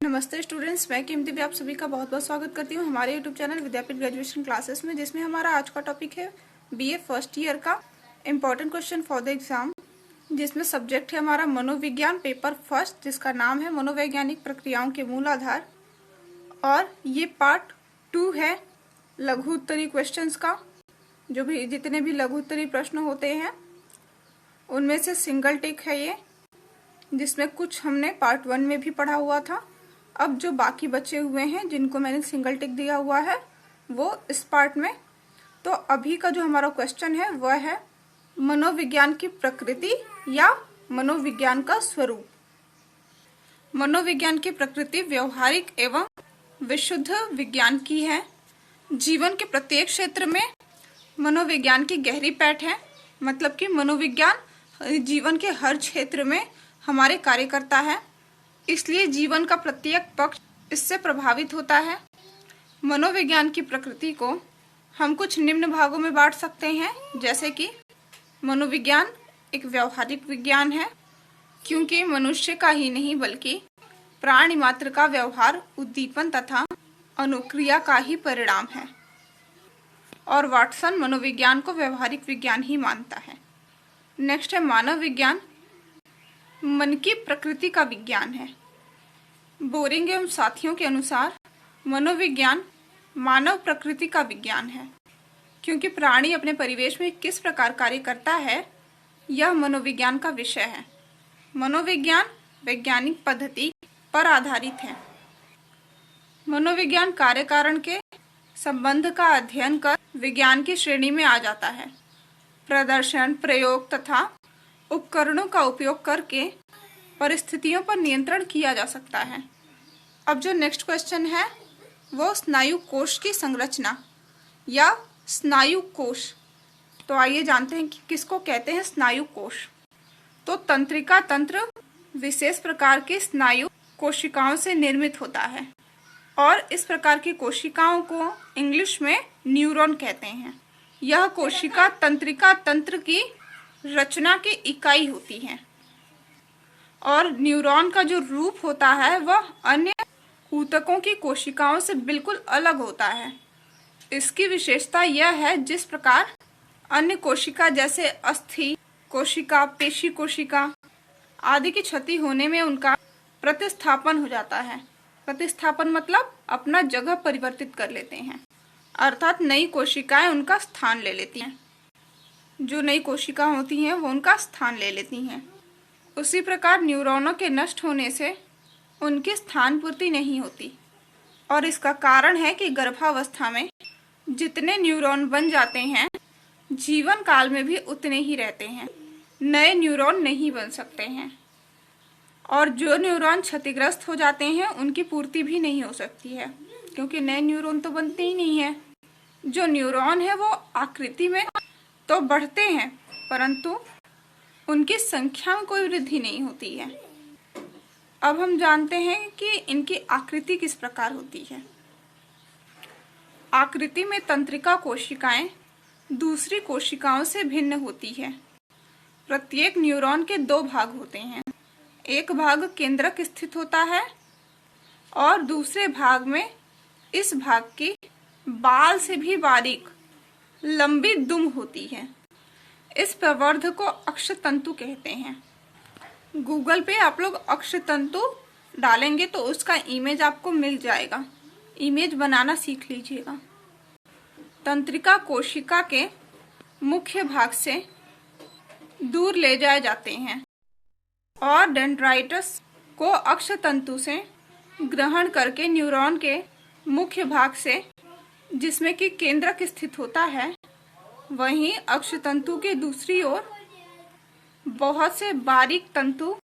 नमस्ते स्टूडेंट्स, मैं कीमती भी आप सभी का बहुत बहुत स्वागत करती हूँ हमारे यूट्यूब चैनल विद्यापीठ ग्रेजुएशन क्लासेस में, जिसमें हमारा आज का टॉपिक है बीए फर्स्ट ईयर का important question for the exam, जिसमें सब्जेक्ट है हमारा मनोविज्ञान पेपर फर्स्ट, जिसका नाम है मनोवैज्ञानिक प्रक्रियाओं के मूल आधार। और ये पार्ट 2 है लघु उत्तरीय क्वेश्चंस का। जो भी जितने भी लघु उत्तरीय प्रश्न होते हैं उनमें से सिंगल टिक है ये, जिसमें कुछ हमने पार्ट 1 में भी पढ़ा हुआ था। अब जो बाकी बचे हुए हैं जिनको मैंने सिंगल टिक दिया हुआ है वो इस पार्ट में। तो अभी का जो हमारा क्वेश्चन है वह है मनोविज्ञान की प्रकृति या मनोविज्ञान का स्वरूप। मनोविज्ञान की प्रकृति व्यवहारिक एवं विशुद्ध विज्ञान की है। जीवन के प्रत्येक क्षेत्र में मनोविज्ञान की गहरी पैठ है, मतलब कि मनोविज्ञान जीवन के हर क्षेत्र में हमारे कार्य करता है, इसलिए जीवन का प्रत्येक पक्ष इससे प्रभावित होता है। मनोविज्ञान की प्रकृति को हम कुछ निम्न भागों में बांट सकते हैं, जैसे कि मनोविज्ञान एक व्यवहारिक विज्ञान है, क्योंकि मनुष्य का ही नहीं बल्कि प्राणी मात्र का व्यवहार उद्दीपन तथा अनुक्रिया का ही परिणाम है। और वाटसन मनोविज्ञान को व्यवहारिक विज्ञान ही मानता है। नेक्स्ट है मानव विज्ञान, मन की प्रकृति का विज्ञान है। बोरिंग एवं साथियों के अनुसार मनोविज्ञान मानव प्रकृति का विज्ञान है, क्योंकि प्राणी अपने परिवेश में किस प्रकार कार्य करता है यह मनोविज्ञान का विषय है। मनोविज्ञान वैज्ञानिक पद्धति पर आधारित है। मनोविज्ञान कार्य कारण के संबंध का अध्ययन कर विज्ञान की श्रेणी में आ जाता है। प्रदर्शन, प्रयोग तथा उपकरणों का उपयोग करके परिस्थितियों पर नियंत्रण किया जा सकता है। अब जो नेक्स्ट क्वेश्चन है वो स्नायु कोश की संरचना या स्नायु कोश। तो आइए जानते हैं कि किसको कहते हैं स्नायु कोश। तो तंत्रिका तंत्र विशेष प्रकार के स्नायु कोशिकाओं से निर्मित होता है, और इस प्रकार की कोशिकाओं को इंग्लिश में न्यूरॉन कहते हैं। यह कोशिका तंत्रिका तंत्र की रचना की इकाई होती है, और न्यूरॉन का जो रूप होता है वह अन्य ऊतकों की कोशिकाओं से बिल्कुल अलग होता है। इसकी विशेषता यह है जिस प्रकार अन्य कोशिका जैसे अस्थि कोशिका, पेशी कोशिका आदि की क्षति होने में उनका प्रतिस्थापन हो जाता है। प्रतिस्थापन मतलब अपना जगह परिवर्तित कर लेते हैं, अर्थात नई कोशिकाएं उनका स्थान ले लेती हैं। जो नई कोशिका होती हैं वो उनका स्थान ले लेती हैं। उसी प्रकार न्यूरॉनों के नष्ट होने से उनकी स्थान पूर्ति नहीं होती, और इसका कारण है कि गर्भावस्था में जितने न्यूरॉन बन जाते हैं जीवन काल में भी उतने ही रहते हैं, नए न्यूरॉन नहीं बन सकते हैं। और जो न्यूरॉन क्षतिग्रस्त हो जाते हैं उनकी पूर्ति भी नहीं हो सकती है, क्योंकि नए न्यूरॉन तो बनते ही नहीं है। जो न्यूरॉन है वो आकृति में तो बढ़ते हैं, परंतु उनकी संख्या में कोई वृद्धि नहीं होती है। अब हम जानते हैं कि इनकी आकृति किस प्रकार होती है। आकृति में तंत्रिका कोशिकाएं दूसरी कोशिकाओं से भिन्न होती है। प्रत्येक न्यूरॉन के 2 भाग होते हैं। एक भाग केंद्रक स्थित होता है और दूसरे भाग में इस भाग की बाल से भी बारीक लंबी दुम होती है। इस प्रवर्ध को अक्षतंतु कहते हैं। गूगल पे आप लोग अक्षतंतु डालेंगे तो उसका इमेज आपको मिल जाएगा, इमेज बनाना सीख लीजिएगा। तंत्रिका कोशिका के मुख्य भाग से दूर ले जाए जाते हैं और डेंड्राइट्स को अक्षतंतु से ग्रहण करके न्यूरॉन के मुख्य भाग से, जिसमें कि केंद्रक स्थित होता है, वहीं अक्षतंतु के दूसरी ओर बहुत से बारीक तंतु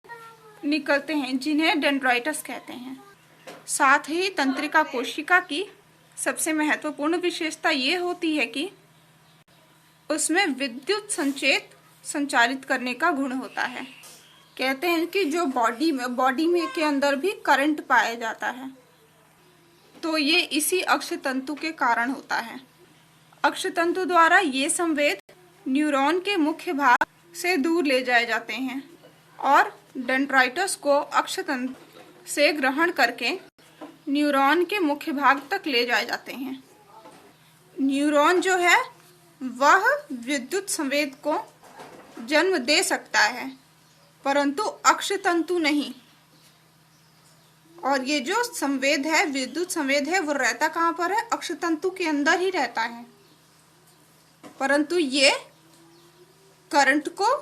निकलते हैं जिन्हें डेंड्राइट्स कहते हैं। साथ ही तंत्रिका कोशिका की सबसे महत्वपूर्ण विशेषता ये होती है कि उसमें विद्युत संचेत संचारित करने का गुण होता है। कहते हैं कि जो बॉडी में के अंदर भी करंट पाया जाता है, तो ये इसी अक्षतंतु के कारण होता है। अक्षतंतु द्वारा ये संवेद न्यूरॉन के मुख्य भाग से दूर ले जाए जाते हैं और डेंड्राइट्स को अक्षतंतु से ग्रहण करके न्यूरॉन के मुख्य भाग तक ले जाए जाते हैं। न्यूरॉन जो है वह विद्युत संवेद को जन्म दे सकता है, परंतु अक्षतंतु नहीं। और ये जो संवेद है, विद्युत संवेद है, वो रहता कहाँ पर है? अक्षतंतु के अंदर ही रहता है। परंतु ये करंट को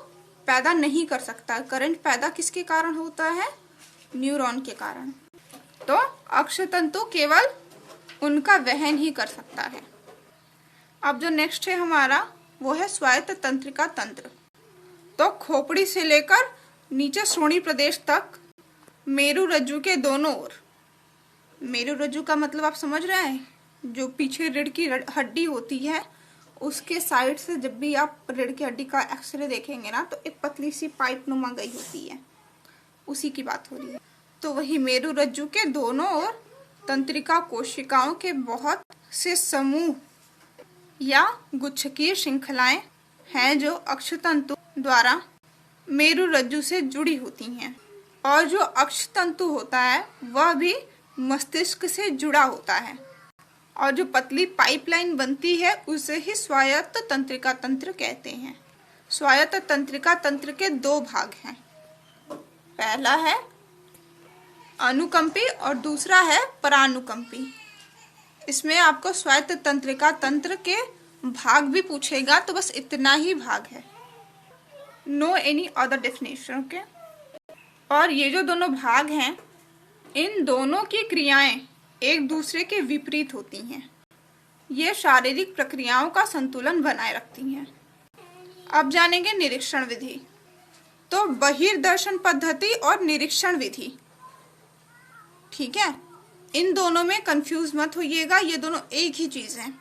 पैदा नहीं कर सकता। करंट पैदा किसके कारण होता है? न्यूरॉन के कारण। तो अक्षतंतु केवल उनका वहन ही कर सकता है। अब जो नेक्स्ट है हमारा, वो है स्वायत्त तंत्रिका तंत्र। तो खोपड़ी से लेकर नीचे श्रोणि प्रदेश तक मेरु रज्जु के दोनों ओर, मेरु रज्जु का मतलब आप समझ रहे हैं, जो पीछे रीढ़ की हड्डी होती है उसके साइड से जब भी आप रीढ़ की हड्डी का एक्सरे देखेंगे ना, तो एक पतली सी पाइप नुमा गई होती है, उसी की बात हो रही है। तो वही मेरु रज्जु के दोनों ओर तंत्रिका कोशिकाओं के बहुत से समूह या गुच्छकीय श्रृंखलाएं हैं जो अक्षतंतु द्वारा मेरु रज्जु से जुड़ी होती हैं। और जो अक्षतंतु होता है वह भी मस्तिष्क से जुड़ा होता है। और जो पतली पाइपलाइन बनती है उसे ही स्वायत्त तंत्रिका तंत्र कहते हैं। स्वायत्त तंत्रिका तंत्र के दो भाग हैं, पहला है अनुकंपी और दूसरा है परानुकंपी। इसमें आपको स्वायत्त तंत्रिका तंत्र के भाग भी पूछेगा, तो बस इतना ही भाग है, no any other definition. Okay. और ये जो दोनों भाग हैं, इन दोनों की क्रियाएं एक दूसरे के विपरीत होती हैं। ये शारीरिक प्रक्रियाओं का संतुलन बनाए रखती हैं। अब जानेंगे निरीक्षण विधि। तो बहिर्दर्शन पद्धति और निरीक्षण विधि, ठीक है, इन दोनों में कंफ्यूज मत होइएगा, ये दोनों एक ही चीज हैं।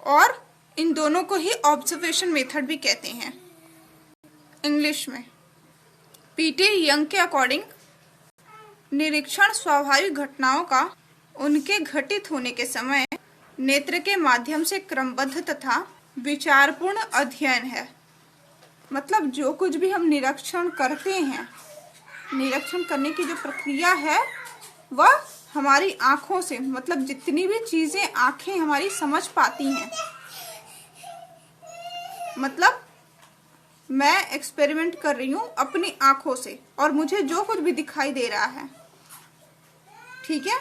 और इन दोनों को ही ऑब्जर्वेशन मेथड भी कहते हैं इंग्लिश में। पीटी यंग के अकॉर्डिंग निरीक्षण स्वाभाविक घटनाओं का उनके घटित होने के समय नेत्र के माध्यम से क्रमबद्ध तथा विचारपूर्ण अध्ययन है। मतलब जो कुछ भी हम निरीक्षण करते हैं, निरीक्षण करने की जो प्रक्रिया है वह हमारी आंखों से, मतलब जितनी भी चीजें आंखें हमारी समझ पाती हैं, मतलब मैं एक्सपेरिमेंट कर रही हूं अपनी आंखों से और मुझे जो कुछ भी दिखाई दे रहा है, ठीक है,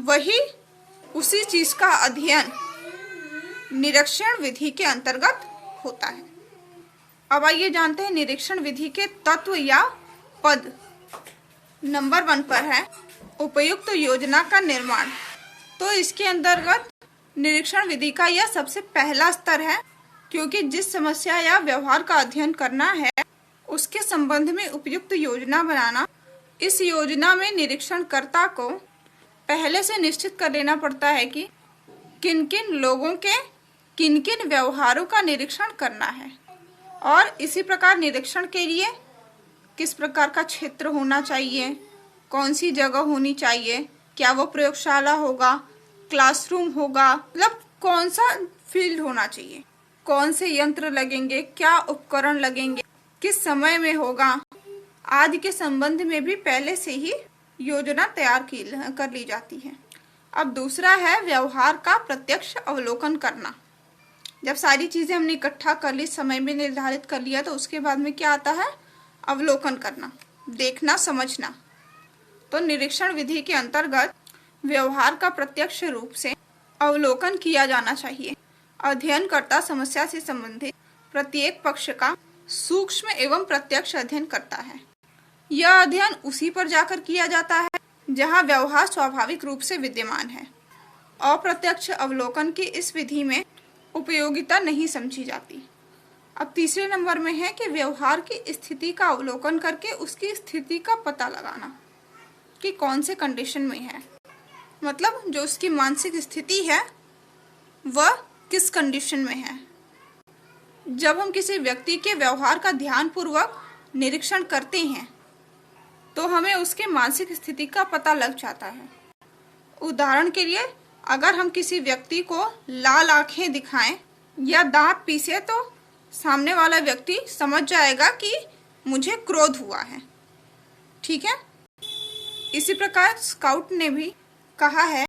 वही उसी चीज का अध्ययन निरीक्षण विधि के अंतर्गत होता है। अब आइए जानते हैं निरीक्षण विधि के तत्व या पद। नंबर 1 पर है उपयुक्त योजना का निर्माण। तो इसके अंतर्गत निरीक्षण विधि का यह सबसे पहला स्तर है, क्योंकि जिस समस्या या व्यवहार का अध्ययन करना है उसके संबंध में उपयुक्त योजना बनाना। इस योजना में निरीक्षणकर्ता को पहले से निश्चित कर लेना पड़ता है कि किन किन लोगों के किन किन व्यवहारों का निरीक्षण करना है, और इसी प्रकार निरीक्षण के लिए किस प्रकार का क्षेत्र होना चाहिए, कौन सी जगह होनी चाहिए, क्या वो प्रयोगशाला होगा, क्लासरूम होगा, मतलब कौन सा फील्ड होना चाहिए, कौन से यंत्र लगेंगे, क्या उपकरण लगेंगे, किस समय में होगा, आदि के संबंध में भी पहले से ही योजना तैयार कर ली जाती है। अब दूसरा है व्यवहार का प्रत्यक्ष अवलोकन करना। जब सारी चीजें हमने इकट्ठा कर ली, समय में निर्धारित कर लिया, तो उसके बाद में क्या आता है? अवलोकन करना, देखना, समझना। तो निरीक्षण विधि के अंतर्गत व्यवहार का प्रत्यक्ष रूप से अवलोकन किया जाना चाहिए। अध्ययनकर्ता समस्या से संबंधित प्रत्येक पक्ष का सूक्ष्म एवं प्रत्यक्ष अध्ययन करता है। यह अध्ययन उसी पर जाकर किया जाता है जहां व्यवहार स्वाभाविक रूप से विद्यमान है। अप्रत्यक्ष अवलोकन की इस विधि में उपयोगिता नहीं समझी जाती। अब तीसरे नंबर में है कि व्यवहार की स्थिति का अवलोकन करके उसकी स्थिति का पता लगाना कि कौन से कंडीशन में है, मतलब जो उसकी मानसिक स्थिति है वह किस कंडीशन में है। जब हम किसी व्यक्ति के व्यवहार का ध्यानपूर्वक निरीक्षण करते हैं तो हमें उसके मानसिक स्थिति का पता लग जाता है। उदाहरण के लिए, अगर हम किसी व्यक्ति को लाल आंखें दिखाएं या दांत पीसे तो सामने वाला व्यक्ति समझ जाएगा कि मुझे क्रोध हुआ है। ठीक है। इसी प्रकार स्काउट ने भी कहा है,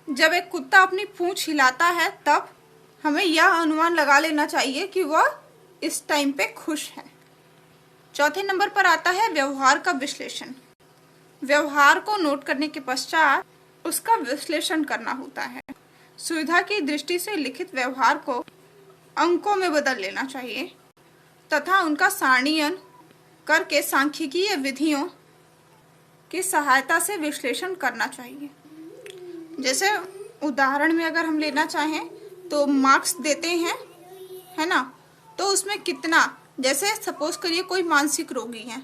जब एक कुत्ता अपनी पूंछ हिलाता है तब हमें यह अनुमान लगा लेना चाहिए कि वह इस टाइम पे खुश है। चौथे नंबर पर आता है व्यवहार का विश्लेषण। व्यवहार को नोट करने के पश्चात उसका विश्लेषण करना होता है। सुविधा की दृष्टि से लिखित व्यवहार को अंकों में बदल लेना चाहिए तथा उनका सारणीयन करके सांख्यिकीय विधियों की सहायता से विश्लेषण करना चाहिए। जैसे उदाहरण में अगर हम लेना चाहें तो मार्क्स देते हैं, है ना, तो उसमें कितना, जैसे सपोज करिए कोई मानसिक रोगी है,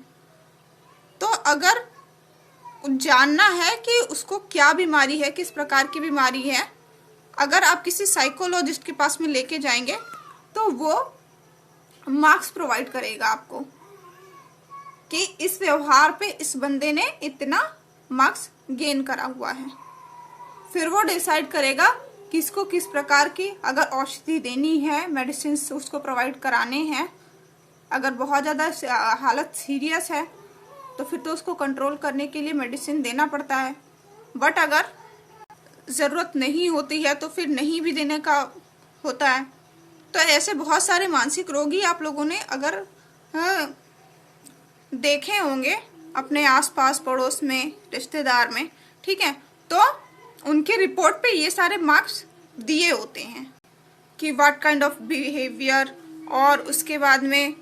तो अगर जानना है कि उसको क्या बीमारी है, किस प्रकार की बीमारी है, अगर आप किसी साइकोलॉजिस्ट के पास में लेके जाएंगे तो वो मार्क्स प्रोवाइड करेगा आपको कि इस व्यवहार पे इस बंदे ने इतना मार्क्स गेन करा हुआ है। फिर वो डिसाइड करेगा किसको किस प्रकार की अगर औषधि देनी है, मेडिसिन उसको प्रोवाइड कराने हैं। अगर बहुत ज़्यादा हालत सीरियस है तो फिर तो उसको कंट्रोल करने के लिए मेडिसिन देना पड़ता है, बट अगर ज़रूरत नहीं होती है तो फिर नहीं भी देने का होता है। तो ऐसे बहुत सारे मानसिक रोगी आप लोगों ने अगर देखे होंगे अपने आसपास पड़ोस में, रिश्तेदार में, ठीक है, तो उनके रिपोर्ट पे ये सारे मार्क्स दिए होते हैं कि व्हाट काइंड ऑफ बिहेवियर, और उसके बाद में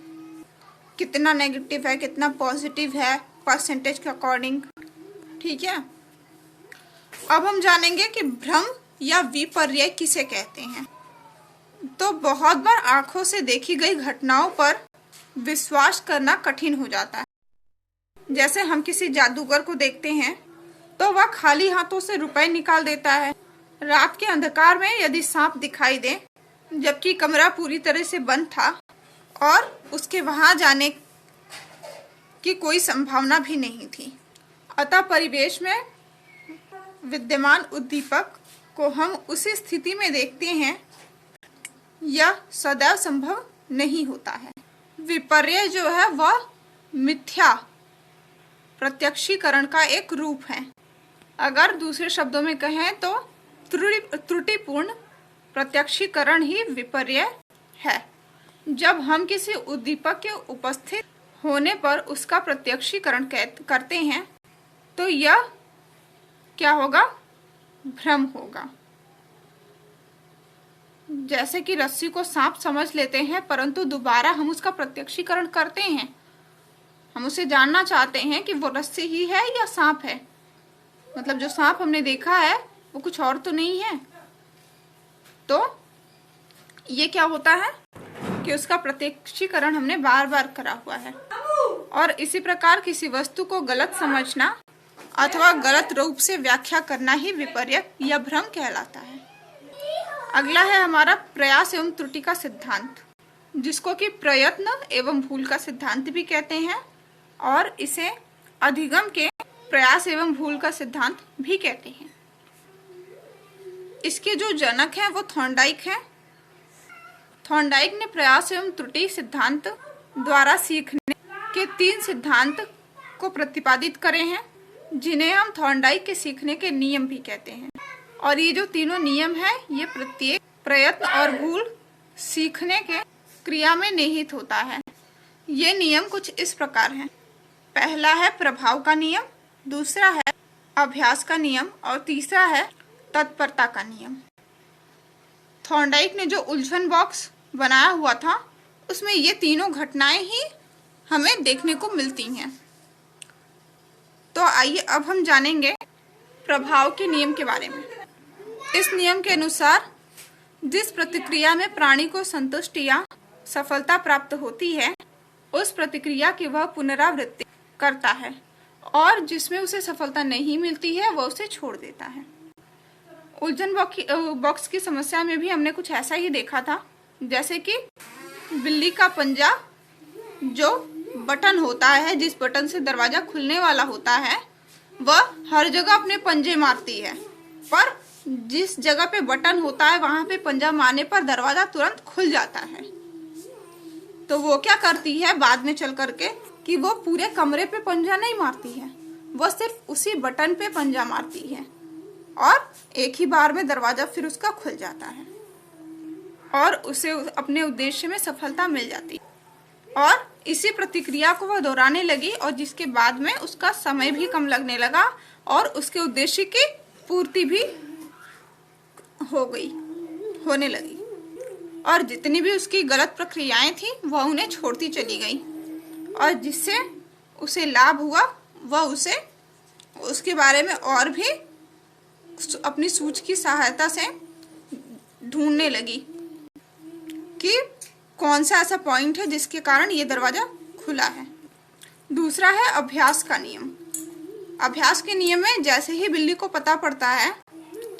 कितना नेगेटिव है, कितना पॉजिटिव है, परसेंटेज के अकॉर्डिंग। ठीक है। अब हम जानेंगे कि भ्रम या विपर्यय किसे कहते हैं। तो बहुत बार आंखों से देखी गई घटनाओं पर विश्वास करना कठिन हो जाता है। जैसे हम किसी जादूगर को देखते हैं तो वह खाली हाथों से रुपए निकाल देता है। रात के अंधकार में यदि सांप दिखाई दे जबकि कमरा पूरी तरह से बंद था और उसके वहां जाने की कोई संभावना भी नहीं थी, अतः परिवेश में विद्यमान उद्दीपक को हम उसी स्थिति में देखते हैं, यह सदैव संभव नहीं होता है। विपर्यय जो है वह मिथ्या प्रत्यक्षीकरण का एक रूप है। अगर दूसरे शब्दों में कहें तो त्रुटिपूर्ण प्रत्यक्षीकरण ही विपर्यय है। जब हम किसी उद्दीपक के उपस्थित होने पर उसका प्रत्यक्षीकरण करते हैं तो यह क्या होगा? भ्रम होगा। जैसे कि रस्सी को सांप समझ लेते हैं परंतु दोबारा हम उसका प्रत्यक्षीकरण करते हैं, हम उसे जानना चाहते हैं कि वो रस्सी ही है या सांप है, मतलब जो सांप हमने देखा है वो कुछ और तो नहीं है। तो ये क्या होता है कि उसका प्रत्यक्षीकरण हमने बार बार करा हुआ है। और इसी प्रकार किसी वस्तु को गलत समझना अथवा गलत रूप से व्याख्या करना ही विपर्य या भ्रम कहलाता है। अगला है हमारा प्रयास एवं त्रुटि का सिद्धांत, जिसको कि प्रयत्न एवं भूल का सिद्धांत भी कहते हैं और इसे अधिगम के प्रयास एवं भूल का सिद्धांत भी कहते हैं। इसके जो जनक हैं वो थॉर्नडाइक हैं। थॉर्नडाइक ने प्रयास एवं त्रुटि सिद्धांत द्वारा सीखने के 3 सिद्धांत को प्रतिपादित करे हैं, जिन्हें हम थॉर्नडाइक के सीखने के नियम भी कहते हैं। और ये जो तीनों नियम हैं ये प्रत्येक प्रयत्न और भूल सीखने के क्रिया में निहित होता है। ये नियम कुछ इस प्रकार हैं। पहला है प्रभाव का नियम, दूसरा है अभ्यास का नियम और तीसरा है तत्परता का नियम। थॉर्नडाइक ने जो उलझन बॉक्स बनाया हुआ था उसमें ये तीनों घटनाएं ही हमें देखने को मिलती हैं। तो आइए अब हम जानेंगे प्रभाव के नियम के बारे में। इस नियम के अनुसार जिस प्रतिक्रिया में प्राणी को संतुष्टि या सफलता प्राप्त होती है उस प्रतिक्रिया की वह पुनरावृत्ति करता है और जिसमें उसे सफलता नहीं मिलती है वह उसे छोड़ देता है। उलझन बॉक्स की समस्या में भी हमने कुछ ऐसा ही देखा था, जैसे कि बिल्ली का पंजा, जो बटन होता है, जिस बटन से दरवाजा खुलने वाला होता है, वह हर जगह अपने पंजे मारती है, पर जिस जगह पे बटन होता है वहां पे पंजा मारने पर दरवाजा तुरंत खुल जाता है। तो वो क्या करती है, बाद में चल करके कि वो पूरे कमरे पे पंजा नहीं मारती है, वो सिर्फ उसी बटन पे पंजा मारती है और एक ही बार में दरवाजा फिर उसका खुल जाता है और उसे अपने उद्देश्य में सफलता मिल जाती है। और इसी प्रतिक्रिया को वह दोहराने लगी और जिसके बाद में उसका समय भी कम लगने लगा और उसके उद्देश्य की पूर्ति भी होने लगी और जितनी भी उसकी गलत प्रक्रियाएं थी वह उन्हें छोड़ती चली गई और जिससे उसे लाभ हुआ वह उसके बारे में और भी अपनी सूझ की सहायता से ढूंढने लगी कि कौन सा ऐसा पॉइंट है जिसके कारण ये दरवाजा खुला है। दूसरा है अभ्यास का नियम। अभ्यास के नियम में जैसे ही बिल्ली को पता पड़ता है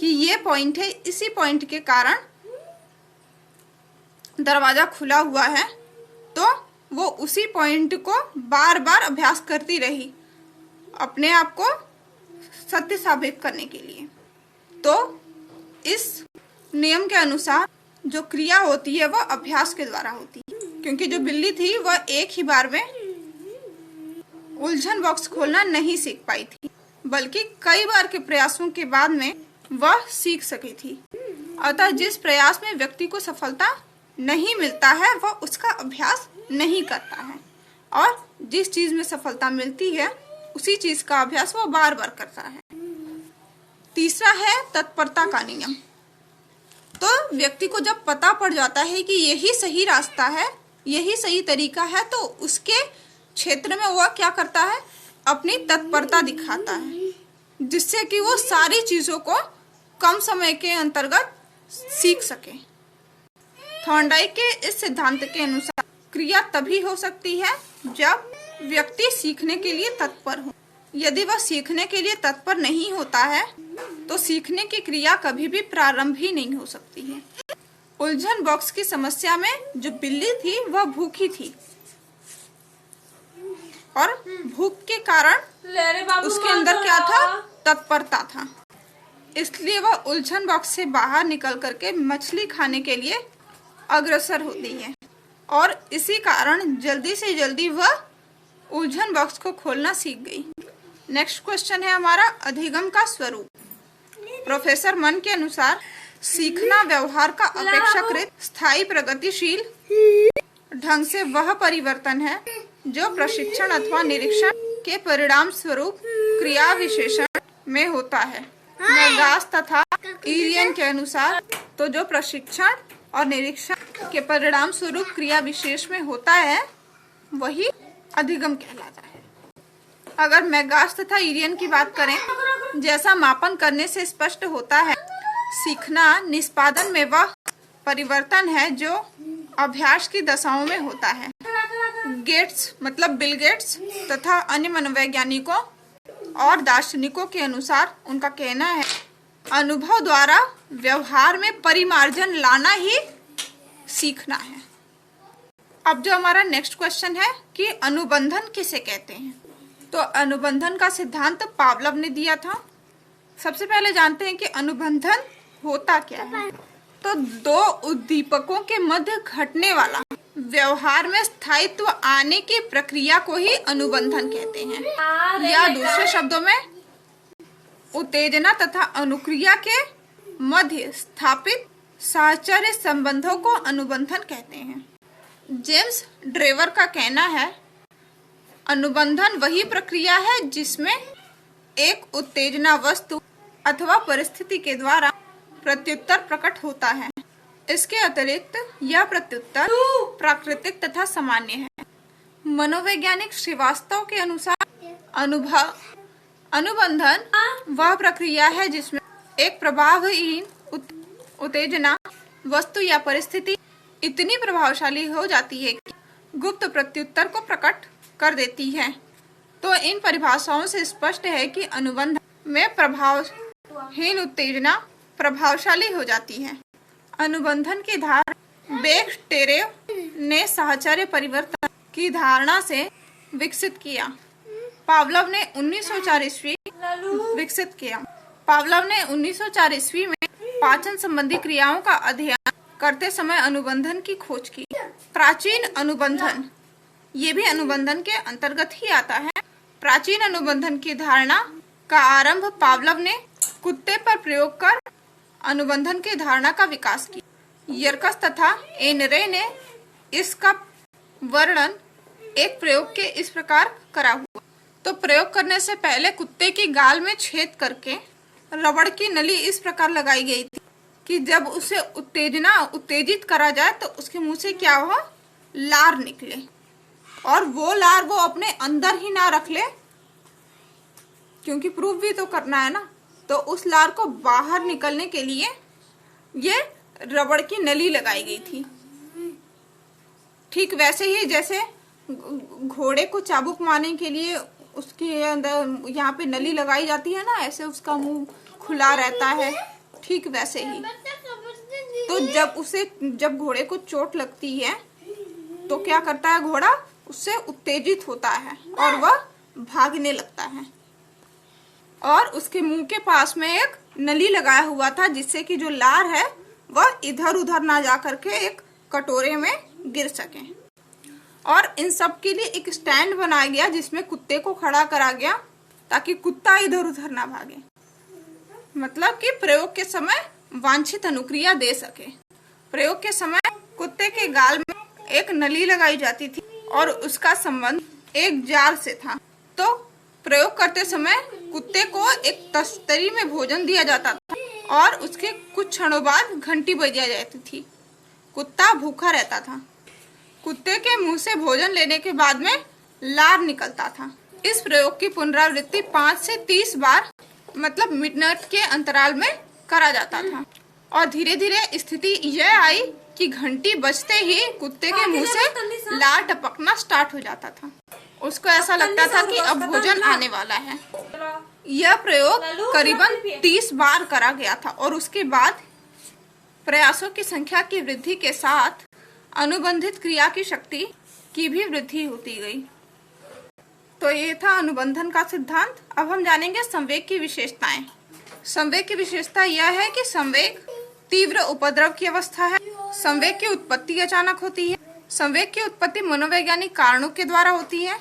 कि ये पॉइंट है, इसी पॉइंट के कारण दरवाजा खुला हुआ है, तो वो उसी पॉइंट को बार बार अभ्यास करती रही अपने आप को सत्य साबित करने के लिए। तो इस नियम के अनुसार जो क्रिया होती है वह अभ्यास के द्वारा होती है, क्योंकि जो बिल्ली थी वह एक ही बार में उलझन बॉक्स खोलना नहीं सीख पाई थी, बल्कि कई बार के प्रयासों के बाद में वह सीख सकी थी। अतः जिस प्रयास में व्यक्ति को सफलता नहीं मिलता है वह उसका अभ्यास नहीं करता है और जिस चीज में सफलता मिलती है उसी चीज का अभ्यास वह बार बार करता है। तीसरा है तत्परता का नियम। तो व्यक्ति को जब पता पड़ जाता है कि यही सही रास्ता है, यही सही तरीका है, तो उसके क्षेत्र में वह क्या करता है, अपनी तत्परता दिखाता है, जिससे कि वो सारी चीजों को कम समय के अंतर्गत सीख सके। थॉर्नडाइक के इस सिद्धांत के अनुसार क्रिया तभी हो सकती है जब व्यक्ति सीखने के लिए तत्पर हो। यदि वह सीखने के लिए तत्पर नहीं होता है तो सीखने की क्रिया कभी भी प्रारंभ ही नहीं हो सकती है। उलझन बॉक्स की समस्या में जो बिल्ली थी वह भूखी थी और भूख के कारण उसके अंदर क्या था, तत्परता था। इसलिए वह उलझन बॉक्स से बाहर निकल करके मछली खाने के लिए अग्रसर होती है और इसी कारण जल्दी से जल्दी वह उलझन बॉक्स को खोलना सीख गई। नेक्स्ट क्वेश्चन है हमारा, अधिगम का स्वरूप। प्रोफेसर मन के अनुसार सीखना व्यवहार का अपेक्षाकृत स्थायी प्रगतिशील ढंग से वह परिवर्तन है जो प्रशिक्षण अथवा निरीक्षण के परिणाम स्वरूप क्रिया विशेषण में होता है। मैगास तथा इरियन के अनुसार तो जो प्रशिक्षण और निरीक्षण के परिणाम स्वरूप क्रिया विशेष में होता है वही अधिगम कहलाता है। अगर मैगास तथा इरियन की बात करें, जैसा मापन करने से स्पष्ट होता है, सीखना निष्पादन में वह परिवर्तन है जो अभ्यास की दशाओं में होता है। गेट्स मतलब बिल गेट्स तथा अन्य मनोवैज्ञानिकों और दार्शनिकों के अनुसार उनका कहना है अनुभव द्वारा व्यवहार में परिमार्जन लाना ही सीखना है। अब जो हमारा नेक्स्ट क्वेश्चन है कि अनुबंधन किसे कहते हैं, तो अनुबंधन का सिद्धांत पावलोव ने दिया था। सबसे पहले जानते हैं कि अनुबंधन होता क्या है। तो दो उद्दीपकों के मध्य घटने वाला व्यवहार में स्थायित्व आने की प्रक्रिया को ही अनुबंधन कहते हैं, या दूसरे शब्दों में उत्तेजना तथा अनुक्रिया के मध्य स्थापित साहचर्य संबंधों को अनुबंधन कहते हैं। जेम्स ड्रेवर का कहना है अनुबंधन वही प्रक्रिया है जिसमें एक उत्तेजना वस्तु अथवा परिस्थिति के द्वारा प्रत्युत्तर प्रकट होता है। इसके अतिरिक्त यह प्रत्युत्तर प्राकृतिक तथा सामान्य है। मनोवैज्ञानिक श्रीवास्तव के अनुसार अनुबंधन वह प्रक्रिया है जिसमें एक प्रभावहीन उत्तेजना वस्तु या परिस्थिति इतनी प्रभावशाली हो जाती है कि गुप्त प्रत्युत्तर को प्रकट कर देती है। तो इन परिभाषाओं से स्पष्ट है कि अनुबंधन में प्रभावहीन उत्तेजना प्रभावशाली हो जाती है। अनुबंधन की धारणा बेक्टेरेव ने साहचर्य परिवर्तन की धारणा से विकसित किया। पावलोव ने 1904 ईस्वी विकसित किया। पावलोव ने 1904 ईस्वी में पाचन संबंधी क्रियाओं का अध्ययन करते समय अनुबंधन की खोज की। प्राचीन अनुबंधन ये भी अनुबंधन के अंतर्गत ही आता है। प्राचीन अनुबंधन की धारणा का आरंभ पावलोव ने कुत्ते पर प्रयोग कर अनुबंधन की धारणा का विकास किया। यर्कस तथा एन रे ने इसका वर्णन एक प्रयोग के इस प्रकार करा हुआ। तो प्रयोग करने से पहले कुत्ते की गाल में छेद करके रबड़ की नली इस प्रकार लगाई गई थी कि जब उसे उत्तेजित करा जाए तो उसके मुंह से क्या हो, लार निकले, और वो लार वो अपने अंदर ही ना रख ले, क्योंकि प्रूफ भी तो करना है ना। तो उस लार को बाहर निकलने के लिए ये रबड़ की नली लगाई गई थी। ठीक वैसे ही जैसे घोड़े को चाबुक मारने के लिए उसके अंदर यहाँ पे नली लगाई जाती है ना, ऐसे उसका मुंह खुला रहता है, ठीक वैसे ही। तो जब घोड़े को चोट लगती है तो क्या करता है, घोड़ा उससे उत्तेजित होता है और वह भागने लगता है, और उसके मुंह के पास में एक नली लगाया हुआ था जिससे कि जो लार है वह इधर उधर ना जा करके एक कटोरे में गिर सके। और इन सब के लिए एक स्टैंड बनाया गया जिसमें कुत्ते को खड़ा करा गया ताकि कुत्ता इधर उधर ना भागे, मतलब कि प्रयोग के समय वांछित अनुक्रिया दे सके। प्रयोग के समय कुत्ते के गाल में एक नली लगाई जाती थी और उसका संबंध एक जार से था। तो प्रयोग करते समय कुत्ते को एक तस्तरी में भोजन दिया जाता था और उसके कुछ क्षणों बाद घंटी बजाई जाती थी। कुत्ता भूखा रहता था। कुत्ते के मुंह से भोजन लेने के बाद में लार निकलता था। इस प्रयोग की पुनरावृत्ति 5 से 30 बार, मतलब मिनट के अंतराल में करा जाता था। और धीरे धीरे स्थिति यह आई कि घंटी बजते ही कुत्ते के मुंह से लार टपकना स्टार्ट हो जाता था। उसको ऐसा लगता था कि अब भोजन आने वाला है। यह प्रयोग करीबन 30 बार करा गया था और उसके बाद प्रयासों की संख्या की वृद्धि के साथ अनुबंधित क्रिया की शक्ति की भी वृद्धि होती गई। तो ये था अनुबंधन का सिद्धांत। अब हम जानेंगे संवेग की विशेषताएं। संवेग की विशेषता यह है कि संवेग तीव्र उपद्रव की अवस्था है। संवेग की उत्पत्ति अचानक होती है। संवेग की उत्पत्ति मनोवैज्ञानिक कारणों के द्वारा होती है।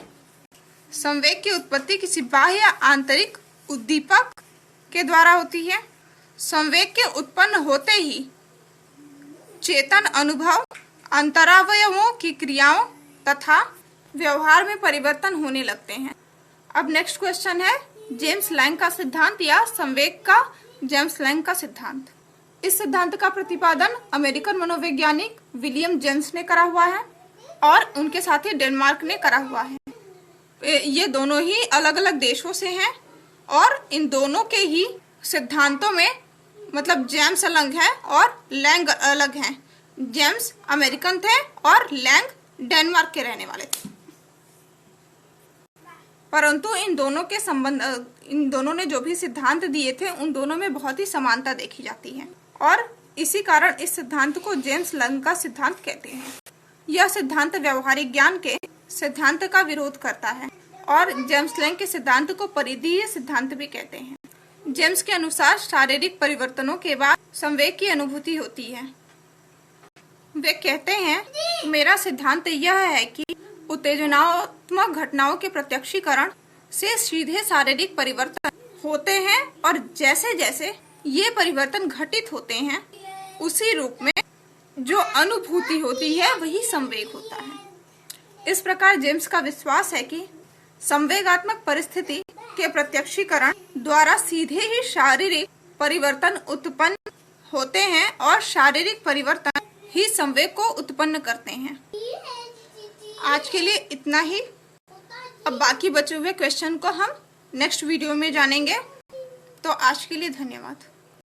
संवेग की उत्पत्ति किसी बाह्य या आंतरिक उद्दीपक के द्वारा होती है। संवेग के उत्पन्न होते ही चेतन अनुभव, अंतरावयवों की क्रियाओं तथा व्यवहार में परिवर्तन होने लगते हैं। अब नेक्स्ट क्वेश्चन है जेम्स लैंग का सिद्धांत या संवेग का जेम्स लैंग का सिद्धांत। इस सिद्धांत का प्रतिपादन अमेरिकन मनोवैज्ञानिक विलियम जेम्स ने करा हुआ है और उनके साथी डेनमार्क ने करा हुआ है। ये दोनों ही अलग अलग देशों से हैं और इन दोनों के ही सिद्धांतों में मतलब जेम्स अलग है और लैंग अलग हैं। जेम्स अमेरिकन थे और लैंग डेनमार्क के रहने वाले थे, परंतु इन दोनों ने जो भी सिद्धांत दिए थे उन दोनों में बहुत ही समानता देखी जाती है और इसी कारण इस सिद्धांत को जेम्स लैंग का सिद्धांत कहते हैं। यह सिद्धांत व्यवहारिक ज्ञान के सिद्धांत का विरोध करता है और जेम्स लैंग के सिद्धांत को परिधीय सिद्धांत भी कहते हैं। जेम्स के अनुसार शारीरिक परिवर्तनों के बाद संवेग की अनुभूति होती है। वे कहते हैं, मेरा सिद्धांत यह है कि उत्तेजनात्मक घटनाओं के प्रत्यक्षीकरण से सीधे शारीरिक परिवर्तन होते हैं और जैसे जैसे ये परिवर्तन घटित होते हैं उसी रूप में जो अनुभूति होती है वही संवेग होता है। इस प्रकार जेम्स का विश्वास है कि संवेगात्मक परिस्थिति के प्रत्यक्षीकरण द्वारा सीधे ही शारीरिक परिवर्तन उत्पन्न होते हैं और शारीरिक परिवर्तन ही संवेग को उत्पन्न करते हैं। आज के लिए इतना ही। अब बाकी बचे हुए क्वेश्चन को हम नेक्स्ट वीडियो में जानेंगे। तो आज के लिए धन्यवाद।